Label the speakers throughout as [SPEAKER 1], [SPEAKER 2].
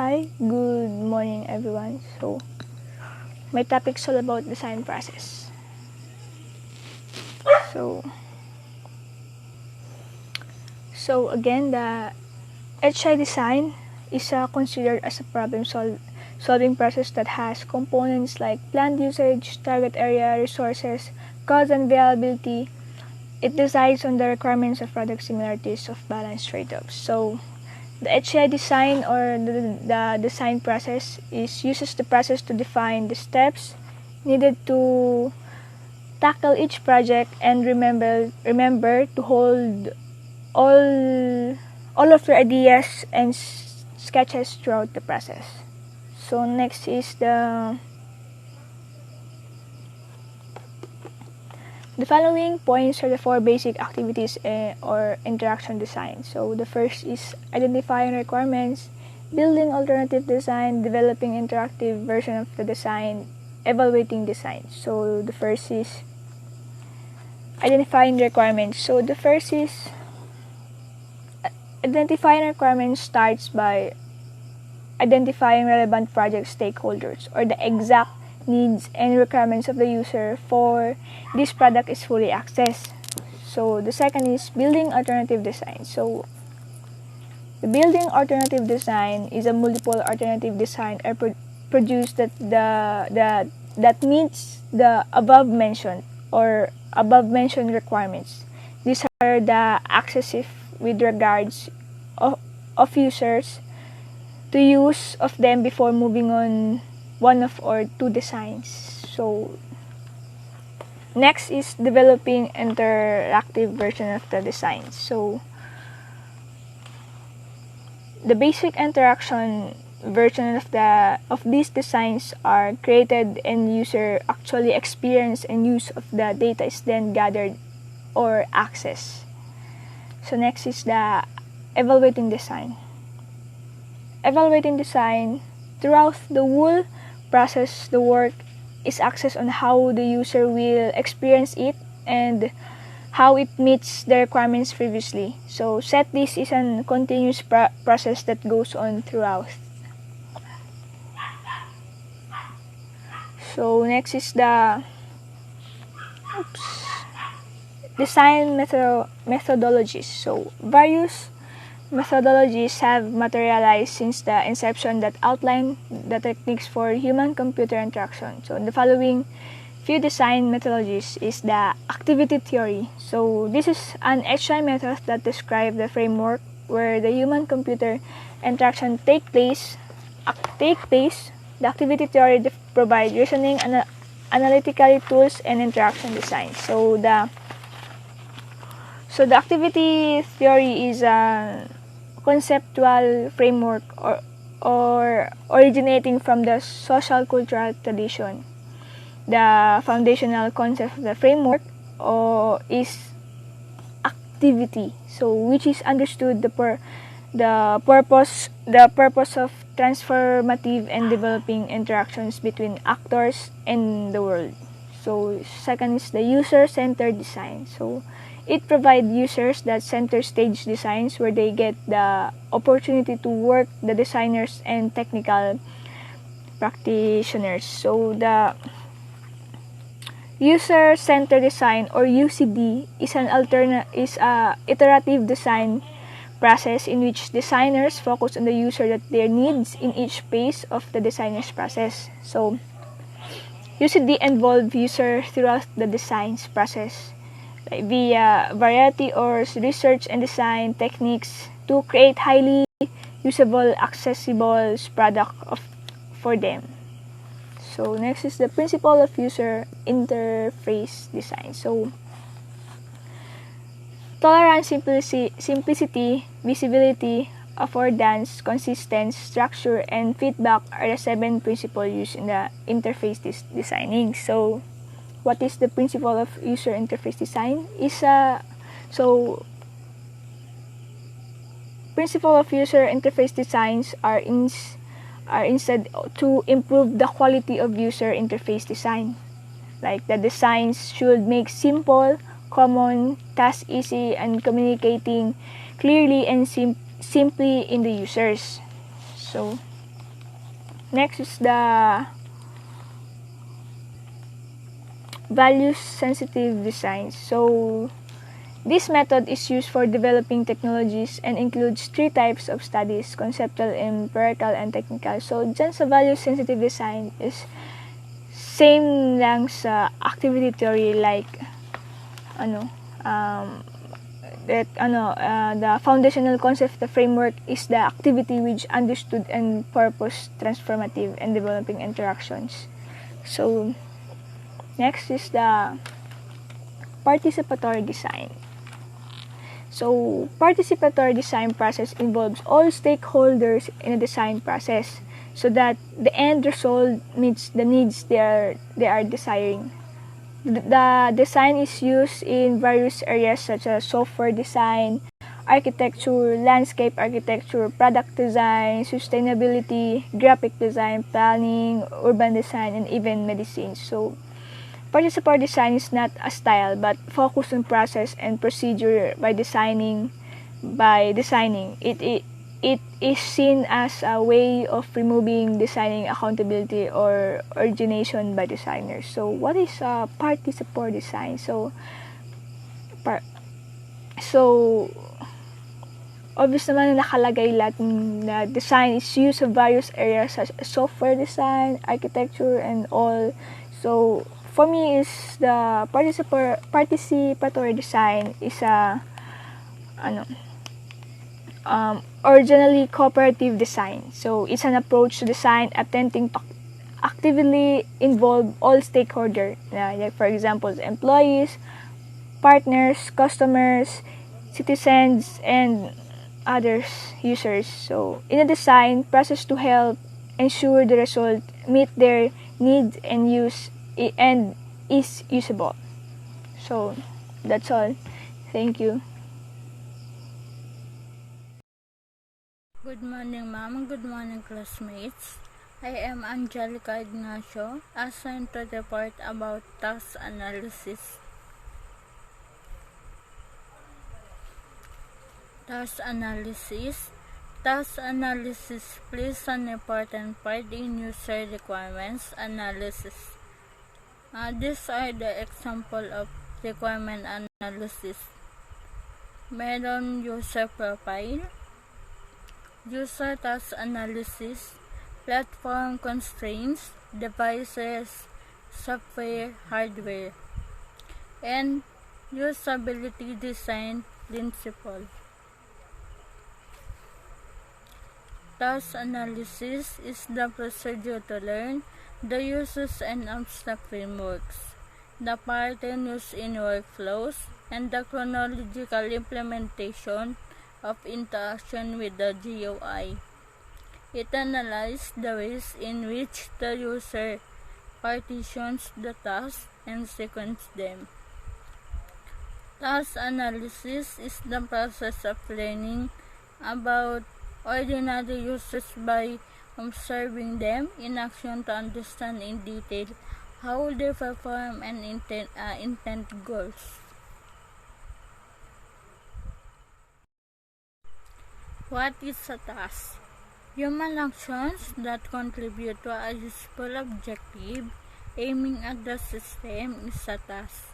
[SPEAKER 1] Hi, good morning everyone. So, my topic is all about design process. So, again, the HI design is considered as a solving process that has components like planned usage, target area, resources, cost and availability. It decides on the requirements of product similarities of balanced trade-offs. So, the HI design or the design process uses the process to define the steps needed to tackle each project and remember to hold all of your ideas and sketches throughout the process. So next is the following points are the 4 basic activities or interaction design. So the first is identifying requirements, building alternative design, developing interactive version of the design, evaluating design. So the first is identifying requirements. So the first is identifying requirements starts by identifying relevant project stakeholders or the exact needs and requirements of the user for this product is fully accessed. So the second is building alternative design. So the building alternative design is a multiple alternative design are produced that meets the above mentioned requirements. These are the accessible with regards of users to use of them before moving on one of or two designs. So next is developing interactive version of the design. So the basic interaction version of these designs are created and user actually experience and use of the data is then gathered or accessed. So next is the evaluating design. Evaluating design throughout the whole process, the work is accessed on how the user will experience it and how it meets the requirements previously. So set this is a continuous process that goes on throughout. So next is the design methodologies. So various methodologies have materialized since the inception that outline the techniques for human-computer interaction. So the following few design methodologies is the activity theory. So this is an HI method that describes the framework where the human-computer interaction take place. The activity theory provides reasoning, analytical tools, and interaction design. So the activity theory is a conceptual framework or originating from the social cultural tradition. The foundational concept of the framework is activity, so which is understood the purpose of transformative and developing interactions between actors and the world. So second is the user-centered design. So it provides users that center stage designs where they get the opportunity to work the designers and technical practitioners. So the user-centered design or UCD is a iterative design process in which designers focus on the user that their needs in each phase of the designer's process. So UCD involves user throughout the design process via variety or research and design techniques to create highly usable, accessible product for them. So next is the principle of user interface design. So tolerance, simplicity, visibility, affordance, consistency, structure, and feedback are the 7 principles used in the interface designing. So what is the principle of user interface design? Principle of user interface designs are instead to improve the quality of user interface design. Like the designs should make simple, common, task easy, and communicating clearly and simply in the users. So Next is the values-sensitive design. So, this method is used for developing technologies and includes 3 types of studies: conceptual, empirical, and technical. So, dyan sa values-sensitive design is same lang sa activity theory, like the foundational concept of the framework is the activity which understood and purpose transformative and developing interactions. So, next is the participatory design. So, participatory design process involves all stakeholders in a design process so that the end result meets the needs they are desiring. The design is used in various areas such as software design, architecture, landscape architecture, product design, sustainability, graphic design, planning, urban design, and even medicine. So, participatory design is not a style but focus on process and procedure by designing. It is seen as a way of removing designing accountability or origination by designers. So, what is participatory design? So, obvious naman na nakalagay lahat na design is used sa various areas such as software design, architecture, and all. So, for me, is the participatory design is originally cooperative design. So, it's an approach to design attempting to actively involve all stakeholders, like for example, employees, partners, customers, citizens, and others users. So, in a design process to help ensure the result meet their needs and is usable. So, that's all. Thank you.
[SPEAKER 2] Good morning, ma'am. Good morning, classmates. I am Angelica Ignacio, assigned to report about task analysis. Task analysis plays an important part in user requirements analysis. These are the example of requirement analysis. Meron user profile, user task analysis, platform constraints, devices, software, hardware, and usability design principle. Task analysis is the procedure to learn the uses and abstract frameworks, the pattern used in workflows, and the chronological implementation of interaction with the GUI. It analyzes the ways in which the user partitions the tasks and sequences them. Task analysis is the process of learning about ordinary users by observing them in action to understand in detail how they perform and intent goals. What is a task? Human actions that contribute to a useful objective aiming at the system is a task.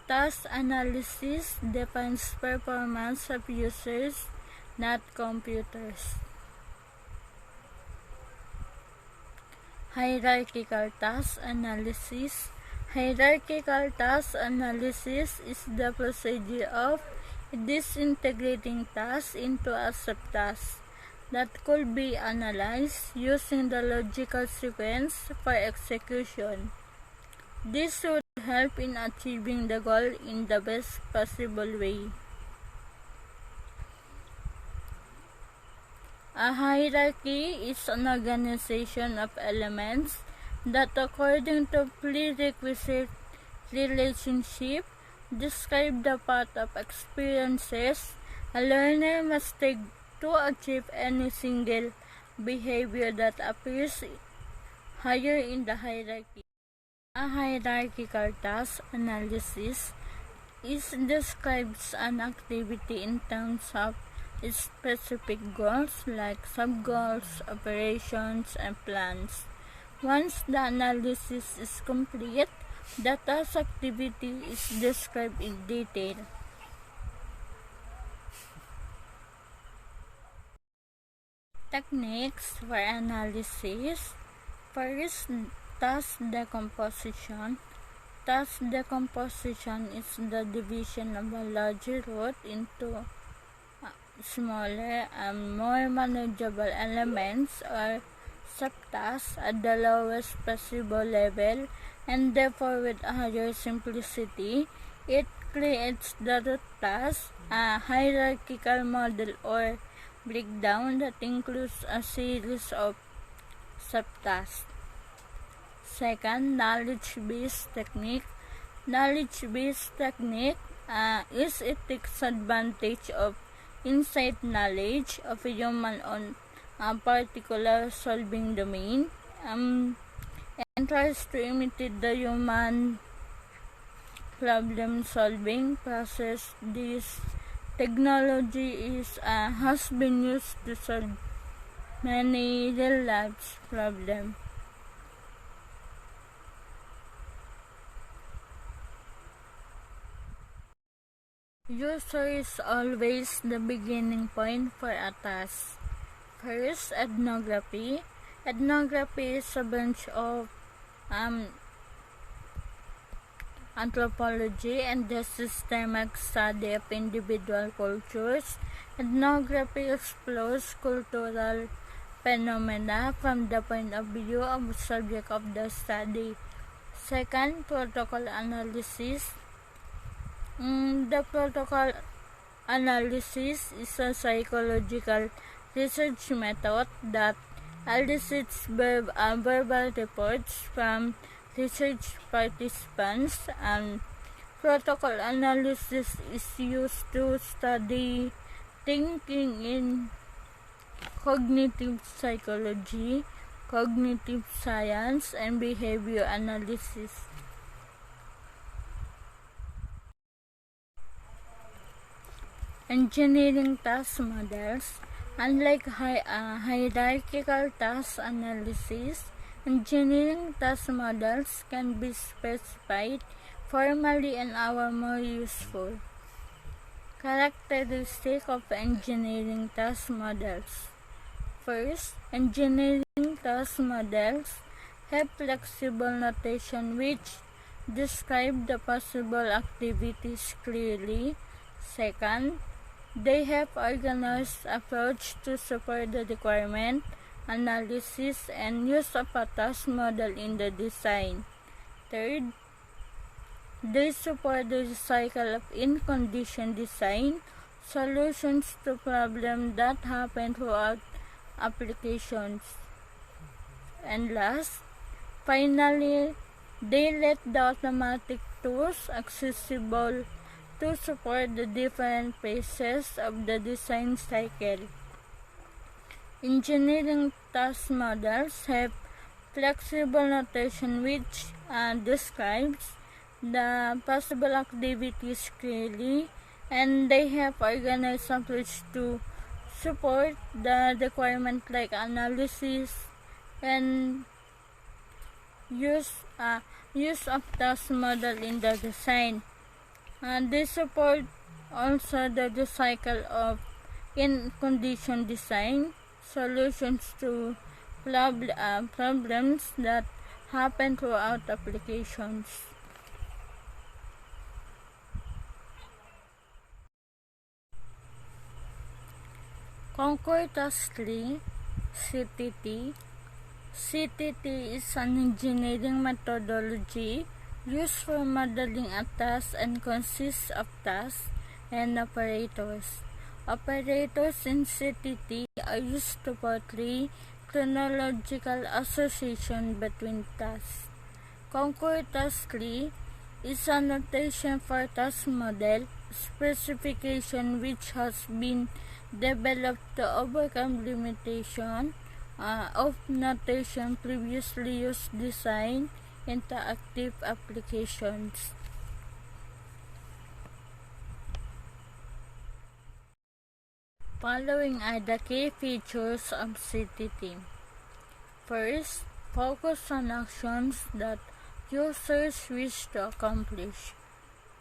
[SPEAKER 2] Task analysis defines performance of users, not computers. Hierarchical task analysis. Hierarchical task analysis is the procedure of disintegrating tasks into a subtask that could be analyzed using the logical sequence for execution. This would help in achieving the goal in the best possible way. A hierarchy is an organization of elements that, according to prerequisite relationship, describe the path of experiences a learner must take to achieve any single behavior that appears higher in the hierarchy. A hierarchical task analysis describes an activity in terms of specific goals like sub-goals, operations, and plans. Once the analysis is complete, the task activity is described in detail. Techniques for analysis. First, task decomposition. Task decomposition is the division of a larger route into smaller and more manageable elements or subtasks at the lowest possible level, and therefore with a higher simplicity. It creates the root task, a hierarchical model or breakdown that includes a series of subtasks. Second, knowledge-based technique. Knowledge-based technique is it takes advantage of inside knowledge of a human on a particular solving domain and tries to imitate the human problem solving process. This technology has been used to solve many real life problems. User is always the beginning point for a task. First, ethnography. Ethnography is a branch of anthropology and the systematic study of individual cultures. Ethnography explores cultural phenomena from the point of view of the subject of the study. Second, protocol analysis. The protocol analysis is a psychological research method that elicits verbal reports from research participants, and protocol analysis is used to study thinking in cognitive psychology, cognitive science, and behavior analysis. Engineering task models. Unlike hierarchical task analysis, engineering task models can be specified formally and are more useful. Characteristic of engineering task models. First, engineering task models have flexible notation which describe the possible activities clearly. Second, they have organized approach to support the requirement analysis and use of a task model in the design. Third, they support the cycle of in-condition design, solutions to problems that happen throughout applications. And last, finally, they let the automatic tools accessible to support the different phases of the design cycle. Engineering task models have flexible notation which describes the possible activities clearly, and they have organized approach to support the requirement like analysis and use of task model in the design. They support also the cycle of in-condition design, solutions to problems that happen throughout applications. Concord Task Tree, CTT. CTT is an engineering methodology used for modeling a task and consists of tasks and operators. Operators in CTT are used to portray chronological association between tasks. Concord Task Tree is a notation for task model specification which has been developed to overcome limitation of notation previously used design interactive applications. Following are the key features of CTT. First, focus on actions that users wish to accomplish.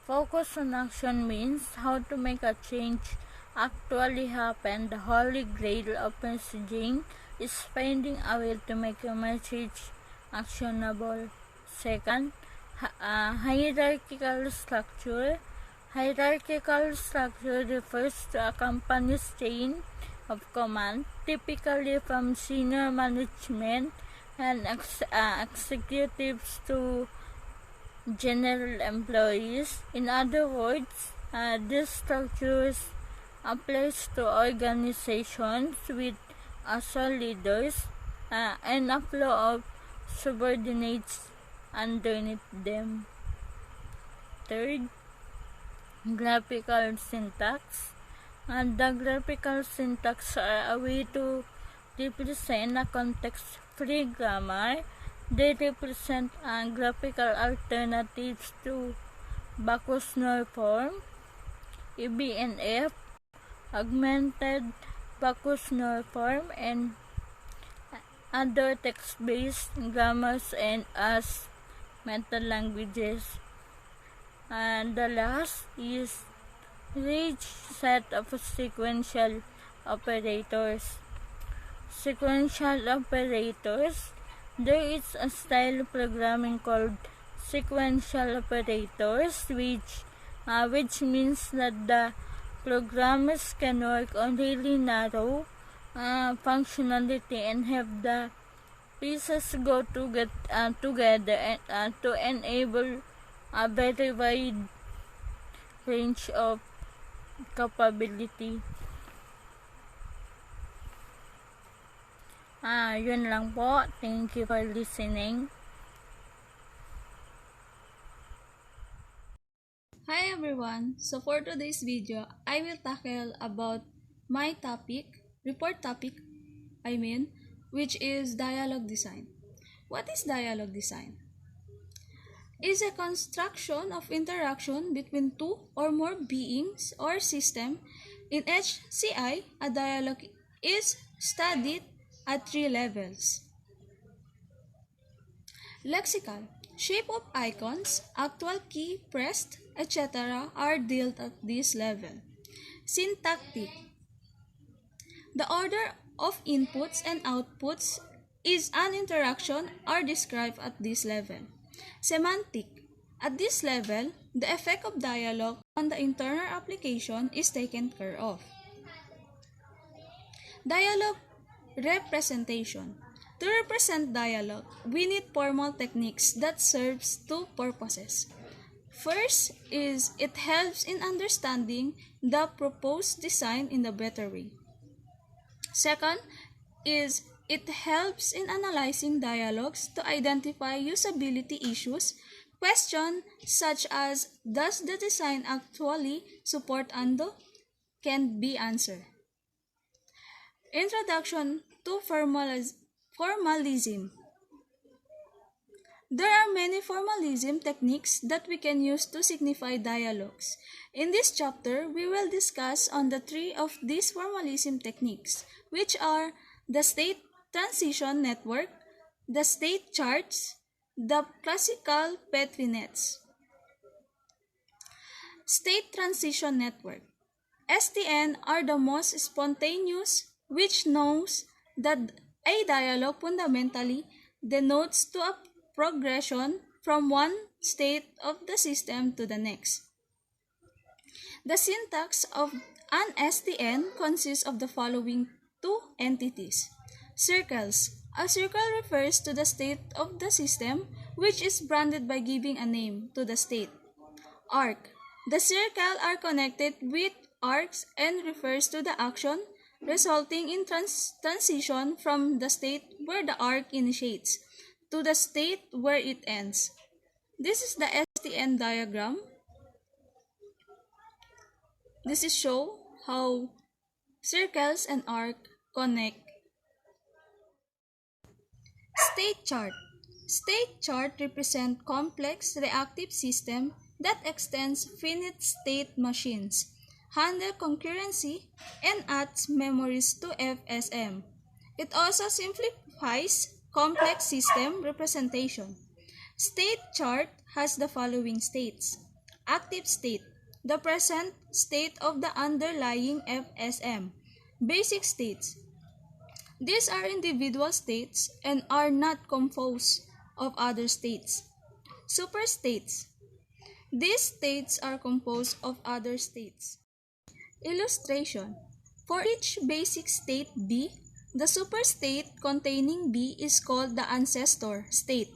[SPEAKER 2] Focus on action means how to make a change actually happen. The holy grail of messaging is finding a way to make a message actionable. Second, hierarchical structure. Hierarchical structure refers to a company's chain of command, typically from senior management and executives to general employees. In other words, this structure applies to organizations with sole leaders and a flow of subordinates underneath them. Third, graphical syntax. The graphical syntax are a way to represent a context-free grammar. They represent graphical alternatives to Backus-Naur form, EBNF, augmented Backus-Naur form, and other text-based grammars and as meta-languages. And the last is rich set of sequential operators. Sequential operators. There is a style of programming called sequential operators, which means that the programmers can work on really narrow functionality and have the pieces go together to enable a very wide range of capability. Yun lang po. Thank you for listening.
[SPEAKER 3] Hi everyone! So for today's video, I will tackle about my report topic, which is dialogue design. What is dialogue design? Is a construction of interaction between two or more beings or system. In HCI, a dialogue is studied at 3 levels. Lexical. Shape of icons, actual key pressed, etc. are dealt at this level. Syntactic. The order of inputs and outputs is an interaction are described at this level. Semantic. At this level, the effect of dialogue on the internal application is taken care of. Dialogue representation. To represent dialogue, we need formal techniques that serves two purposes. First is it helps in understanding the proposed design in a better way. Second is it helps in analyzing dialogues to identify usability issues. Questions such as does the design actually support undo can be answered. Introduction to formalism. There are many formalism techniques that we can use to signify dialogues. In this chapter, we will discuss on the 3 of these formalism techniques, which are the state transition network, the state charts, the classical Petri-nets. State transition network. STN are the most spontaneous, which knows that a dialogue fundamentally denotes to a progression from one state of the system to the next. The syntax of an STN consists of the following 2 entities. Circles. A circle refers to the state of the system, which is branded by giving a name to the state. Arc. The circles are connected with arcs and refers to the action resulting in transition from the state where the arc initiates to the state where it ends. This is the STN diagram. This is show how circles and arc connect. State chart. State chart represent complex reactive system that extends finite state machines. handle concurrency, and adds memories to FSM. It also simplifies complex system representation. State chart has the following states. Active state, the present state of the underlying FSM. Basic states. These are individual states and are not composed of other states. Superstates. These states are composed of other states. Illustration. For each basic state B, the superstate containing B is called the ancestor state.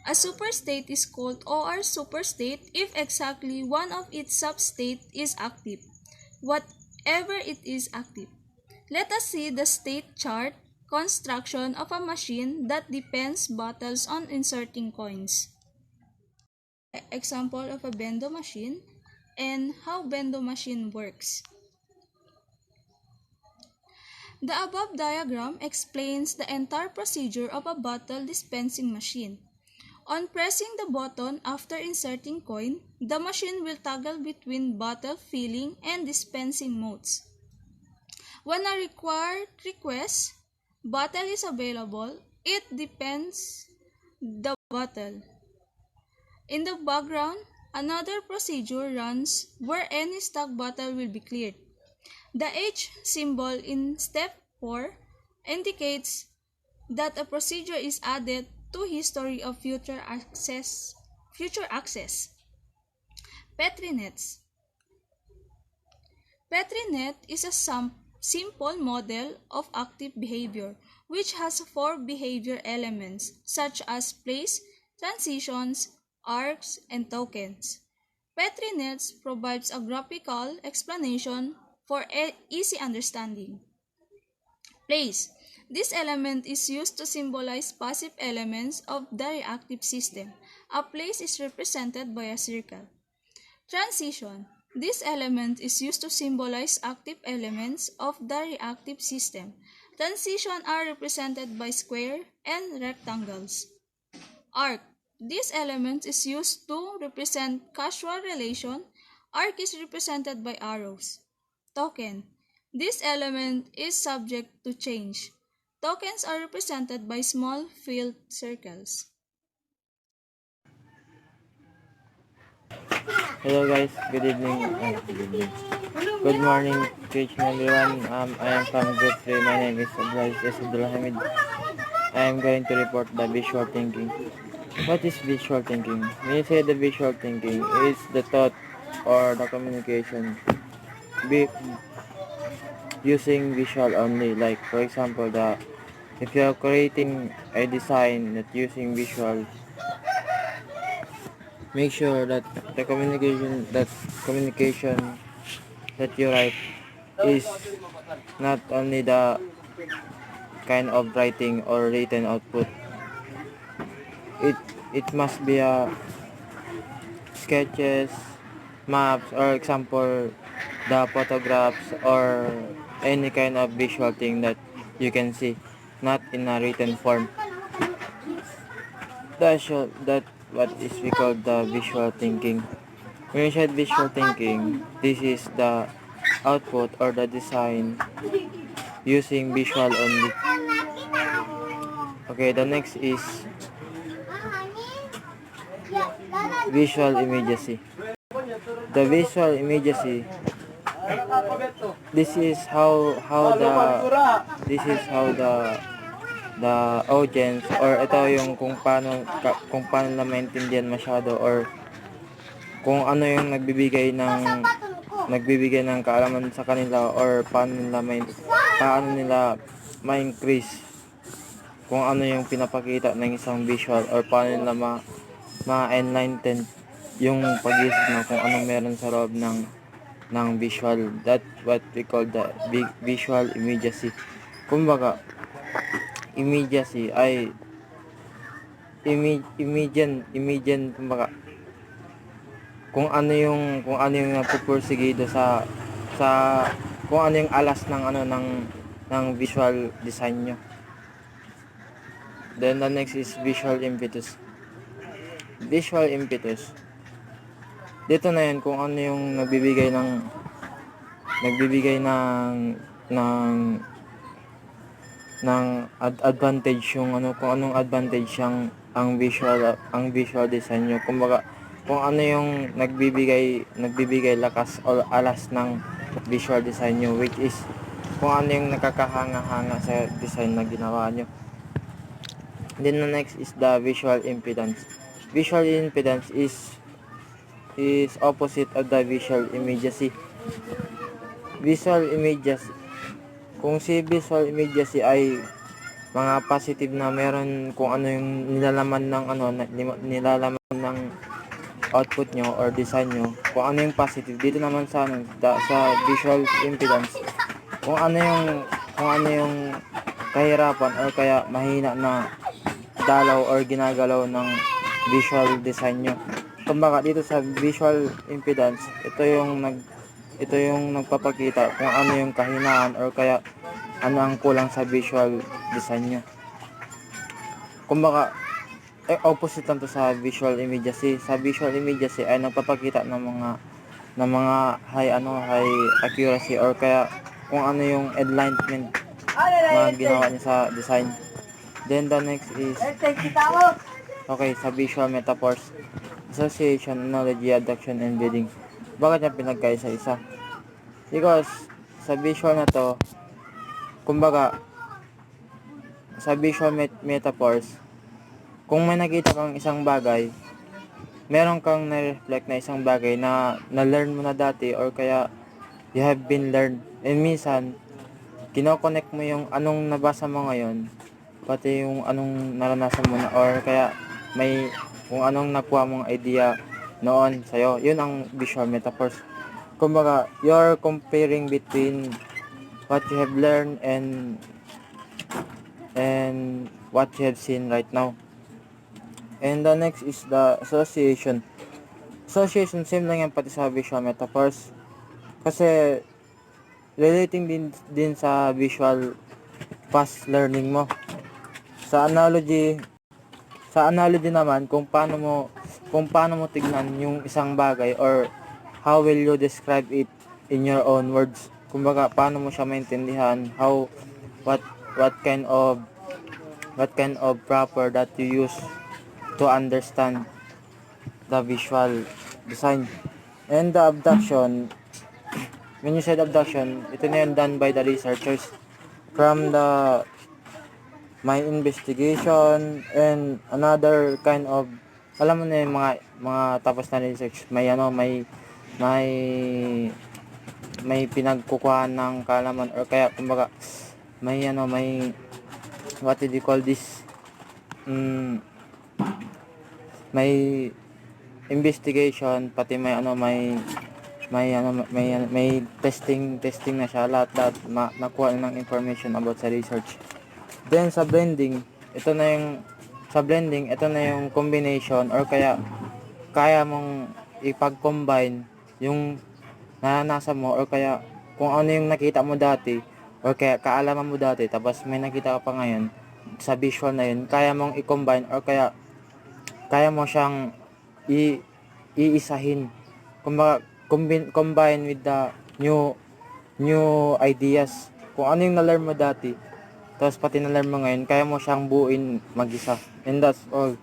[SPEAKER 3] A superstate is called OR superstate if exactly one of its substates is active, whatever it is active. Let us see the state chart construction of a machine that depends battles on inserting coins. Example of a bendo machine and how bendo machine works. The above diagram explains the entire procedure of a bottle dispensing machine. On pressing the button after inserting coin, the machine will toggle between bottle filling and dispensing modes. When a required request bottle is available, it depends the bottle. In the background, another procedure runs where any stock bottle will be cleared. The H symbol in step 4 indicates that a procedure is added to history of future access. Petri nets. Petri net is a simple model of active behavior which has 4 behavior elements such as place, transitions, arcs, and tokens. Petri nets provides a graphical explanation for easy understanding. Place. This element is used to symbolize passive elements of the reactive system. A place is represented by a circle. Transition. This element is used to symbolize active elements of the reactive system. Transitions are represented by square and rectangles. Arc. This element is used to represent causal relation. Arc is represented by arrows. Token. This element is subject to change. Tokens are represented by small filled circles.
[SPEAKER 4] Hello guys, good evening. Good morning to each and everyone. I am from Group 3. My name is Abdulhamid. I am going to report the visual thinking. What is visual thinking? When you say the visual thinking, is the thought or the communication using visual only. Like for example, if you are creating a design that using visual, make sure that the communication that you write is not only the kind of writing or written output. It must be a sketches, maps, or example the photographs or any kind of visual thing that you can see, not in a written form. That what is we call the visual thinking. When you said visual thinking, this is the output or the design using visual only. Okay, the next is visual immediacy. The visual immediacy, this is how the audience or ito yung kung paano na maintindihan masyado or kung ano yung nagbibigay ng kaalaman sa kanila or paano nila ma-increase kung ano yung pinapakita ng isang visual or paano nila ma-enlighten yung pag-isip na kung anong meron sa loob ng visual. That what we call the visual immediacy. Kumbaga, immediacy ay immediate kumbaga kung ano yung napupursigido sa kung ano yung alas ng visual design nyo. Then the next is visual impetus. Visual impetus, dito na yan kung ano yung nagbibigay nagbibigay ng advantage yung ano, kung anong advantage ang visual design nyo. Kumbaga kung ano yung nagbibigay lakas o alas ng visual design nyo, which is kung ano yung nakakahanga-hanga sa design na ginawa nyo. Then the next is the visual impedance. Visual impedance is opposite of the visual immediacy. Visual immediacy, kung si visual immediacy ay mga positive na meron kung ano yung nilalaman ng output nyo or design nyo, kung ano yung positive. Dito naman sa sa visual impedance, kung ano yung kahirapan or kaya mahina na dalaw or ginagalaw ng visual design nyo. Kumbaga dito sa visual impedance, ito yung nagpapakita kung ano yung kahinaan or kaya ano ang kulang sa visual design nyo. Kumbaga opposite lang to sa visual immediacy. Sa visual immediacy ay nagpapakita ng mga high accuracy or kaya kung ano yung enlightenment na ginawa niya sa design. Then the next is sa visual metaphors, association, analogy, adduction, and building. Bakit niya pinagkaisa-isa? Because sa visual na to, kumbaga sa visual metaphors, kung may nakita kang isang bagay, meron kang na-reflect na isang bagay na na-learn mo na dati or kaya you have been learned. And minsan, kino-connect mo yung anong nabasa mo ngayon, pati yung anong naranasan mo na or kaya may kung anong nakuha mong idea noon sa'yo. Yun ang visual metaphors. Kumbaga, you're comparing between what you have learned and what you have seen right now. And the next is the association. Association, same lang yan pati sa visual metaphors. Kasi, relating din sa visual past learning mo. Sa analogy naman, kung paano mo tignan yung isang bagay or how will you describe it in your own words. Kumbaga, paano mo siya maintindihan, what kind of proper that you use to understand the visual design. And the abduction, when you said abduction, ito na yan done by the researchers from my investigation and another kind of, alam mo na yung mga tapos na research, may pinagkukuhaan ng kaalaman or kaya kumbaga may what did you call this, may investigation, pati may testing na siya, lahat nakuha ng information about sa research. Then sa blending, ito na yung combination or kaya mong ipag-combine yung naranasan mo or kaya kung ano yung nakita mo dati or kaya kaalaman mo dati tapos may nakita ka pa ngayon sa visual na yun, kaya mong i-combine or kaya mo siyang iisahin. Kumbaga, combine with the new ideas. Kung ano yung na-learn mo dati, tapos pati na-learn mo ngayon, kaya mo siyang buuin mag-isa. And that's all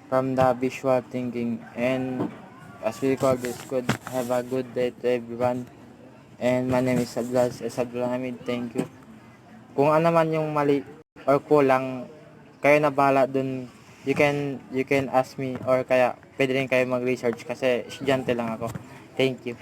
[SPEAKER 4] from the visual thinking. And as we call this, have a good day to everyone. And my name is Abdulhamid. Thank you. Kung ano man yung mali or kulang, kayo na bahala dun. You can ask me or kaya pwede rin kayo mag-research kasi estudyante lang ako. Thank you.